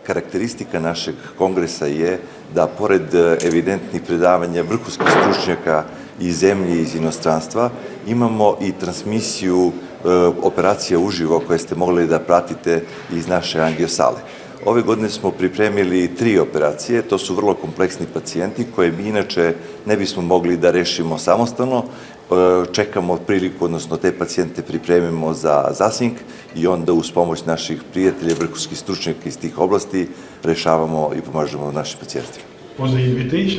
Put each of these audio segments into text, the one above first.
Karakteristika našeg kongresa je da pored evidentnih predavanja vrhunskih stručnjaka iz zemlje i iz inostranstva imamo i transmisiju operacija uživo koje ste mogli da pratite iz naše angio sale. Ove godine smo pripremili 3 operacije, to su vrlo kompleksni pacijenti koje mi inače ne bismo mogli da rešimo samostalno. Čekamo priliku, odnosno te pacijente pripremimo za zasink i onda uz pomoć naših prijatelja, vrhunskih stručnjaka iz tih oblasti rešavamo i pomažemo našim pacijentima.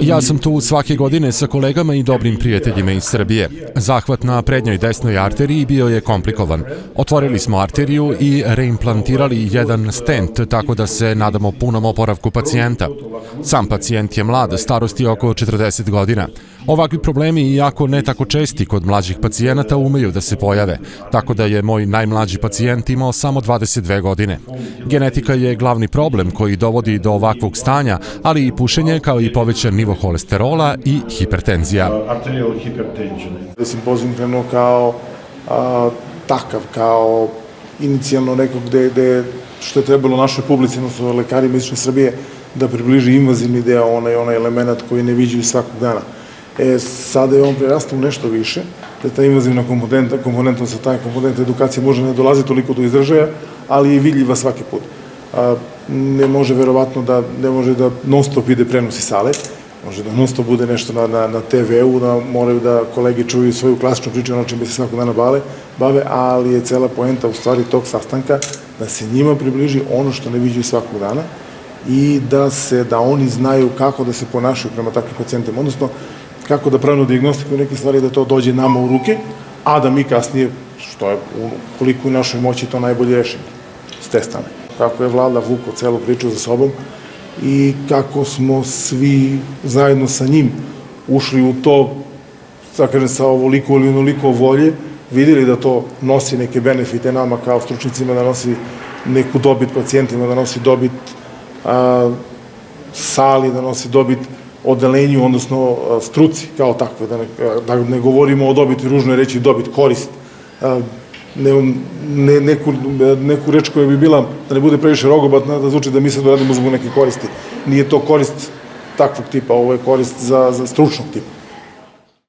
Ja sam tu svake godine sa kolegama i dobrim prijateljima iz Srbije. Zahvat na prednjoj desnoj arteriji bio je komplikovan. Otvorili smo arteriju i reimplantirali jedan stent, tako da se nadamo punom oporavku pacijenta. Sam pacijent je mlad, starosti oko 40 godina. Ovakvi problemi, iako ne tako česti kod mlađih pacijenata, umeju da se pojave, tako da je moj najmlađi pacijent imao samo 22 godine. Genetika je glavni problem koji dovodi do ovakvog stanja, ali i pušenje kao i povećan nivo holesterola i hipertenzija. Simpozijum krenuo kao takav, kao inicijalno neko gde što je trebalo našoj publici, odnosno lekarima istočne Srbije, da približi invazivni deo, onaj element koji ne viđaju svakog dana. Sada je on prerastao u nešto više, da je ta invazivna komponenta, sa taj komponent edukacije može ne dolazi toliko do izražaja, ali je vidljiva svaki put. Ne može verovatno da ne može da non stop ide prenos iz sale, može da non stop bude nešto na TV-u, da moraju da kolege čuju svoju klasičnu priču, ono čim bi se svakog dana bave, ali je cela poenta u stvari tog sastanka da se njima približi ono što ne viđaju svakog dana i da oni znaju kako da se ponašaju prema takvim pacijentima, odnosno kako da pravno diagnostikuju neke stvari, da to dođe nama u ruke, a da mi kasnije, što je koliko u našoj moći, to najbolje rešimo s te strane. Kako je Vlada vukao celu priču za sobom i kako smo svi zajedno sa njim ušli u to, da kažem, sa ovoliko ili onoliko volje, videli da to nosi neke benefite nama kao stručnicima, da nosi neku dobit pacijentima, da nosi dobit sali, da nosi dobit odelenju, odnosno struci kao takve, da ne govorimo o dobiti, ružno je reći dobit, korist, neku reč koja bi bila, da ne bude previše rogobatna, da zvuči da mi sad radimo zbog neke koristi. Nije to korist takvog tipa, ovo je korist za stručnog tipa.